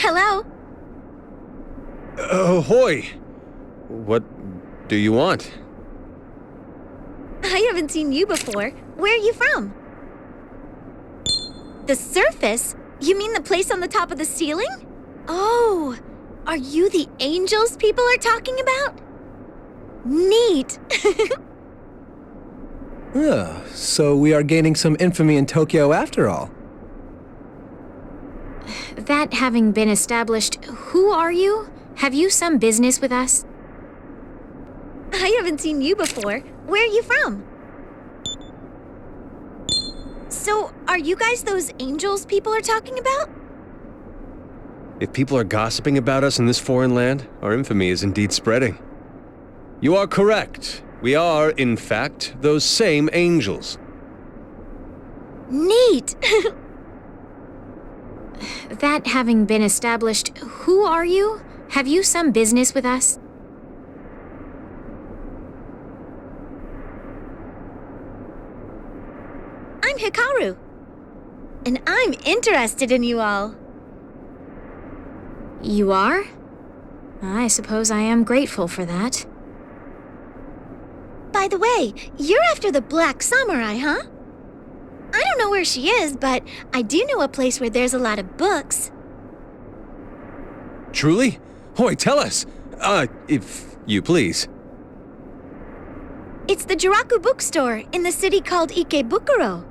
Hello? Ahoy! What do you want? I haven't seen you before. Where are you from? The surface? You mean the place on the top of the ceiling? Oh, are you the angels people are talking about? Neat. So we are gaining some infamy in Tokyo after all. That having been established, who are you? Have you some business with us? I haven't seen you before. Where are you from? So, are you guys those angels people are talking about? If people are gossiping about us in this foreign land, our infamy is indeed spreading. You are correct. We are, in fact, those same angels. Neat. That having been established, who are you? Have you some business with us? I'm Hikaru. And I'm interested in you all. You are? I suppose I am grateful for that. By the way, you're after the Black Samurai, huh? I don't know where she is, but I do know a place where there's a lot of books. Truly? Hoy, tell us! If you please. It's the Jiraku bookstore in the city called Ikebukuro.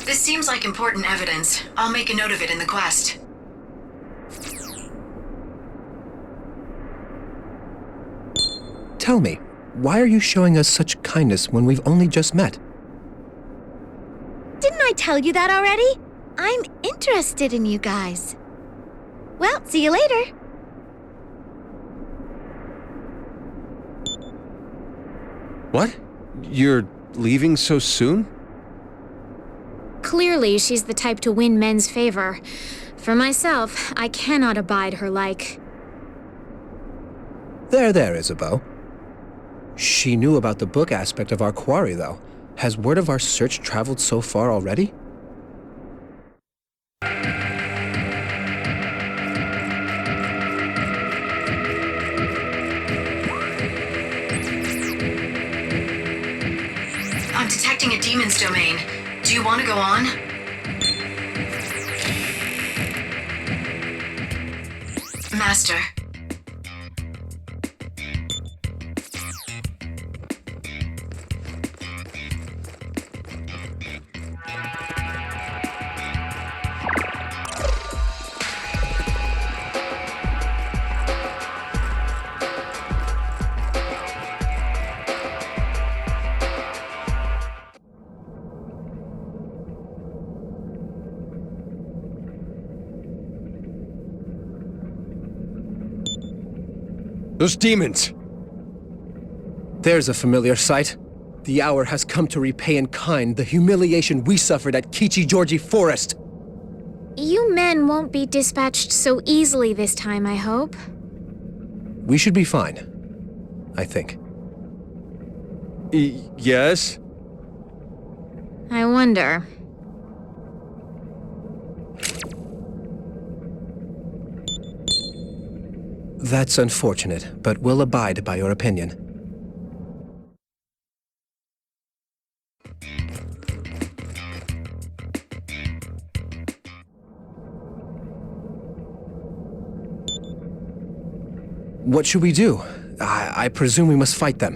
This seems like important evidence. I'll make a note of it in the quest. Tell me, why are you showing us such kindness when we've only just met? Didn't I tell you that already? I'm interested in you guys. Well, see you later. What? You're leaving so soon? Clearly, she's the type to win men's favor. For myself, I cannot abide her like. There, Isabeau. She knew about the book aspect of our quarry, though. Has word of our search traveled so far already? I'm detecting a demon's domain. Do you want to go on? Master. Those demons! There's a familiar sight. The hour has come to repay in kind the humiliation we suffered at Kichi-Georgie Forest. You men won't be dispatched so easily this time, I hope. We should be fine. I think. Yes? I wonder. That's unfortunate, but we'll abide by your opinion. What should we do? I presume we must fight them.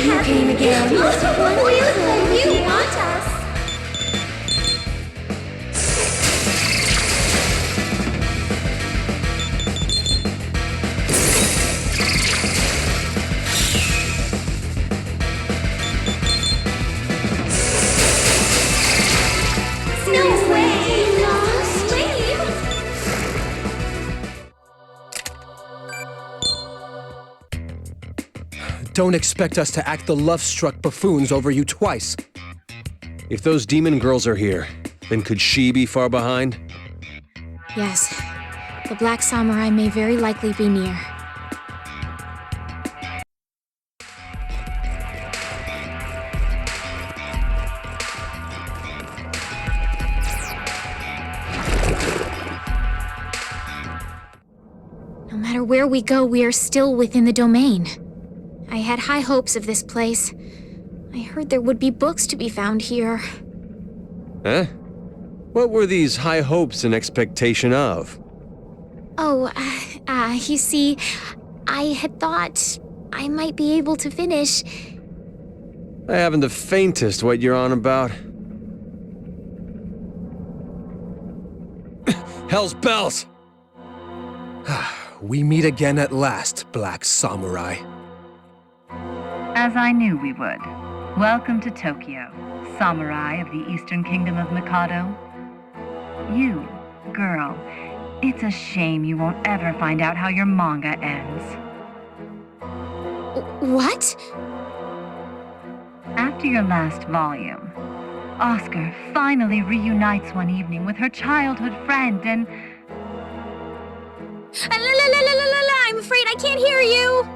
You came again. You want us. No way! Lost Lilim! Don't expect us to act the love-struck buffoons over you twice. If those demon girls are here, then could she be far behind? Yes, the Black Samurai may very likely be near. where we go, we are still within the domain. I had high hopes of this place. I heard there would be books to be found here. Huh? What were these high hopes in expectation of? Oh, you see, I had thought I might be able to finish. I haven't the faintest what you're on about. Hell's bells! We meet again at last, Black Samurai. As I knew we would. Welcome to Tokyo, samurai of the Eastern Kingdom of Mikado. You, girl, it's a shame you won't ever find out how your manga ends. What? After your last volume, Oscar finally reunites one evening with her childhood friend and... I'm afraid I can't hear you!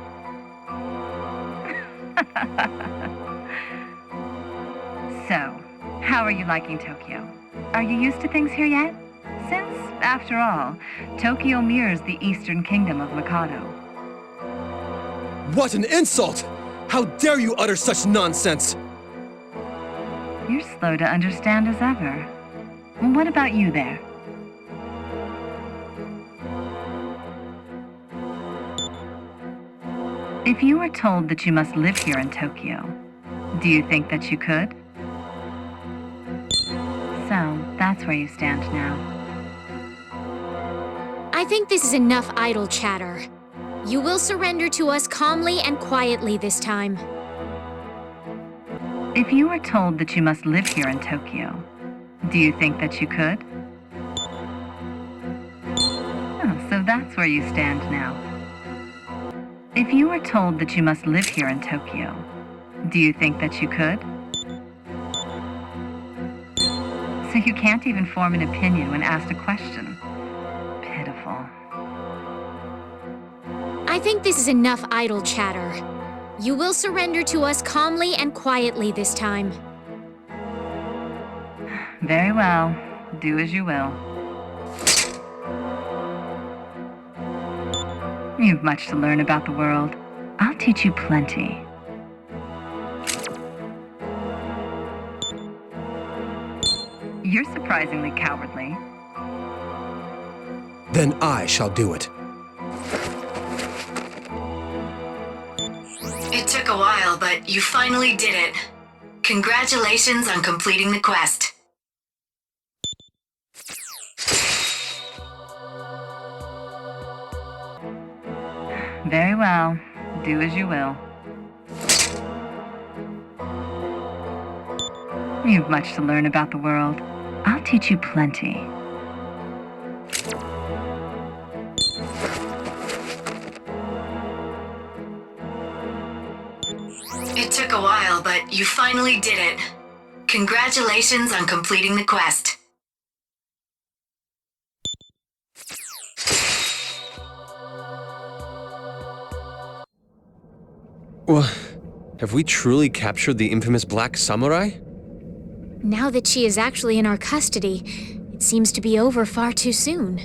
So, how are you liking Tokyo? Are you used to things here yet? Since, after all, Tokyo mirrors the Eastern Kingdom of Mikado. What an insult! How dare you utter such nonsense! You're slow to understand as ever. Well, what about you there? If you were told that you must live here in Tokyo, do you think that you could? So, that's where you stand now. I think this is enough idle chatter. You will surrender to us calmly and quietly this time. If you were told that you must live here in Tokyo, do you think that you could? Oh, so that's where you stand now. If you were told that you must live here in Tokyo, do you think that you could? So you can't even form an opinion when asked a question. Pitiful. I think this is enough idle chatter. You will surrender to us calmly and quietly this time. Very well. Do as you will. You've much to learn about the world. I'll teach you plenty. You're surprisingly cowardly. Then I shall do it. It took a while, but you finally did it. Congratulations on completing the quest. Very well. Do as you will. You've much to learn about the world. I'll teach you plenty. It took a while, but you finally did it. Congratulations on completing the quest. Well, have we truly captured the infamous Black Samurai? Now that she is actually in our custody, it seems to be over far too soon.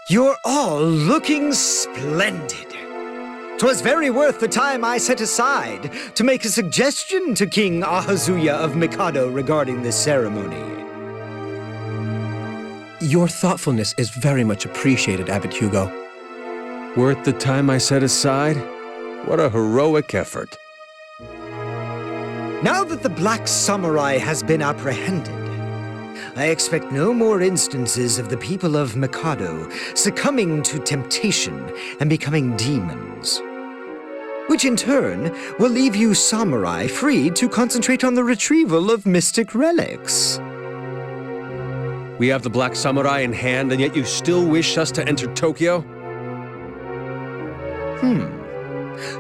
You're all looking splendid. 'Twas very worth the time I set aside to make a suggestion to King Ahazuya of Mikado regarding this ceremony. Your thoughtfulness is very much appreciated, Abbot Hugo. Worth the time I set aside? What a heroic effort. Now that the Black Samurai has been apprehended, I expect no more instances of the people of Mikado succumbing to temptation and becoming demons. which in turn will leave you samurai free to concentrate on the retrieval of mystic relics. We have the Black Samurai in hand, and yet you still wish us to enter Tokyo?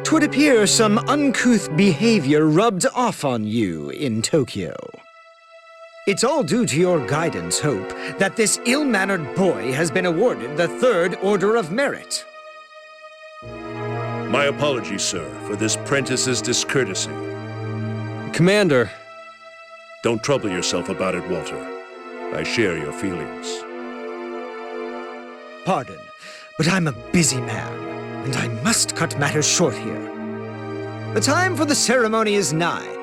'Twould appear some uncouth behavior rubbed off on you in Tokyo. It's all due to your guidance, Hope, that this ill-mannered boy has been awarded the Third Order of Merit. My apologies, sir, for this prentice's discourtesy. Commander, Don't trouble yourself about it, Walter. I share your feelings. Pardon, but I'm a busy man, and I must cut matters short here. The time for the ceremony is nigh.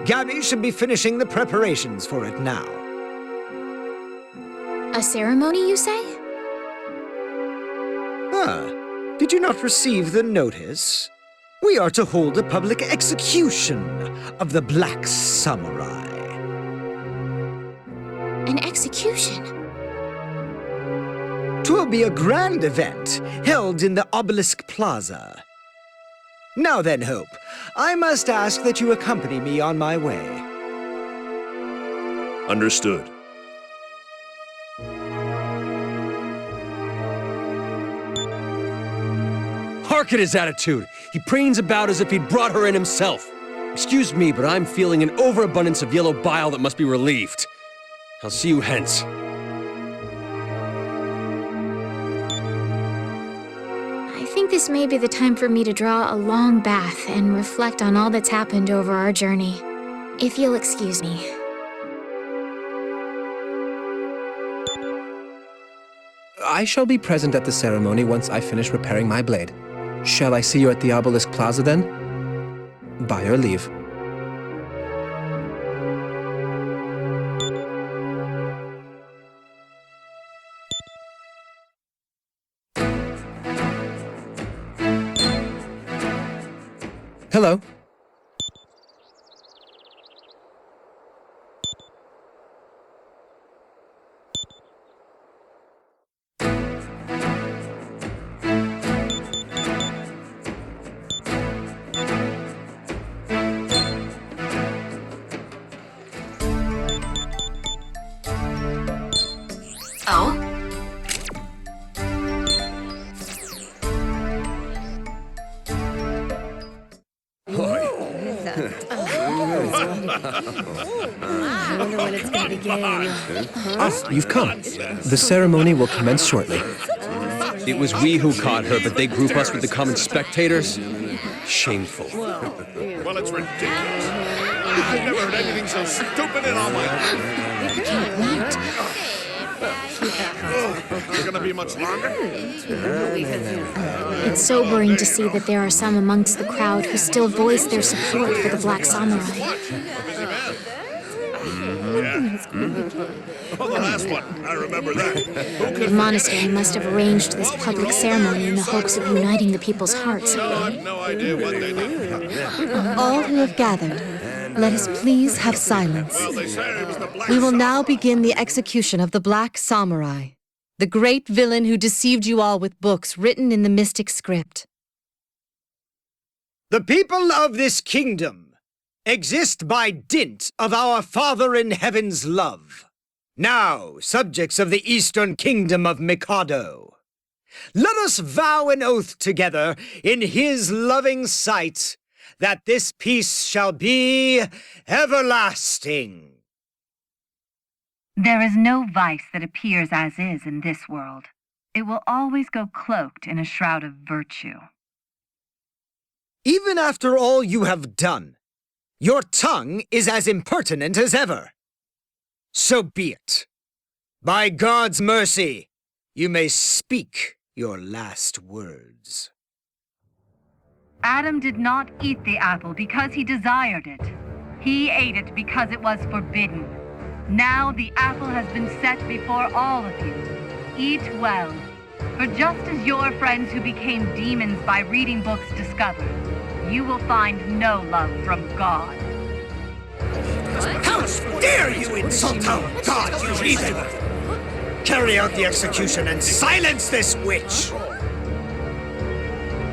Gabby should be finishing the preparations for it now. A ceremony, you say? Did you not receive the notice? We are to hold a public execution of the Black Samurai. An execution? 'Twill be a grand event held in the Obelisk Plaza. Now then, Hope, I must ask that you accompany me on my way. Understood. hark at his attitude. He pranes about as if he'd brought her in himself. Excuse me, but I'm feeling an overabundance of yellow bile that must be relieved. I'll see you hence. I think this may be the time for me to draw a long bath and reflect on all that's happened over our journey. If you'll excuse me. I shall be present at the ceremony once I finish repairing my blade. Shall I see you at the Obelisk Plaza then? By your leave. Hello. Oh? You've come. The ceremony will commence shortly. It was we who caught her, but they group us with the common spectators? Shameful. Well, it's ridiculous. I've never heard anything so stupid in all my life. Is it gonna be much longer? It's sobering to see that there are some amongst the crowd who still voice their support for the Black Samurai. Oh, the last one. I remember that. The monastery must have arranged this public ceremony in the hopes of uniting the people's hearts. I've no idea what they did. All who have gathered, let us please have silence. Well, they said it was the Black We will now begin the execution of the Black Samurai, the great villain who deceived you all with books written in the mystic script. The people of this kingdom exist by dint of our Father in Heaven's love. Now, subjects of the Eastern Kingdom of Mikado, let us vow an oath together in his loving sight that this peace shall be everlasting. There is no vice that appears as is in this world. It will always go cloaked in a shroud of virtue. Even after all you have done, your tongue is as impertinent as ever. So be it. By God's mercy, you may speak your last words. Adam did not eat the apple because he desired it. He ate it because it was forbidden. Now the apple has been set before all of you. Eat well, for just as your friends who became demons by reading books discovered, you will find no love from God. How dare you insult our God, you heathen! Carry out the execution and silence this witch!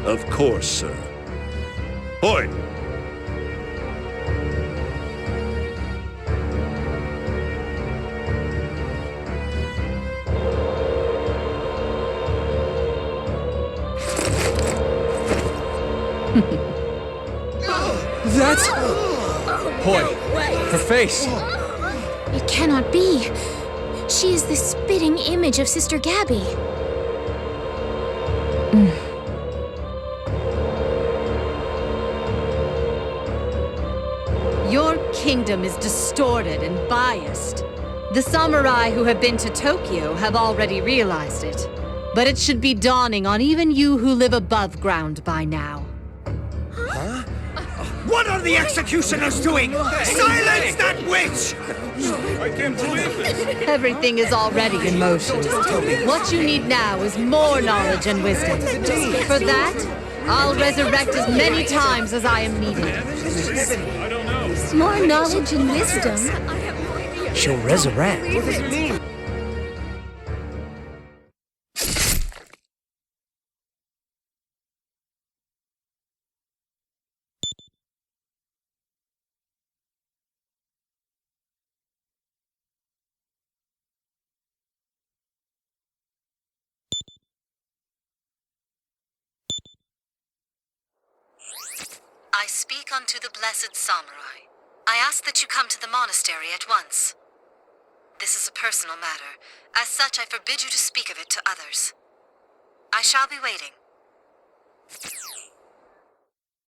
Of course, sir. Hoi! That's... Hoi, her face. It cannot be. She is the spitting image of Sister Gabby. Your kingdom is distorted and biased. The samurai who have been to Tokyo have already realized it. But it should be dawning on even you who live above ground by now. What are the executioners doing? Silence that witch! I can't believe this! Everything is already in motion. What you need now is more knowledge and wisdom. For that, I'll resurrect as many times as I am needed. I don't know. More knowledge and wisdom. She'll resurrect. I speak unto the blessed samurai. I ask that you come to the monastery at once. This is a personal matter. As such, I forbid you to speak of it to others. I shall be waiting.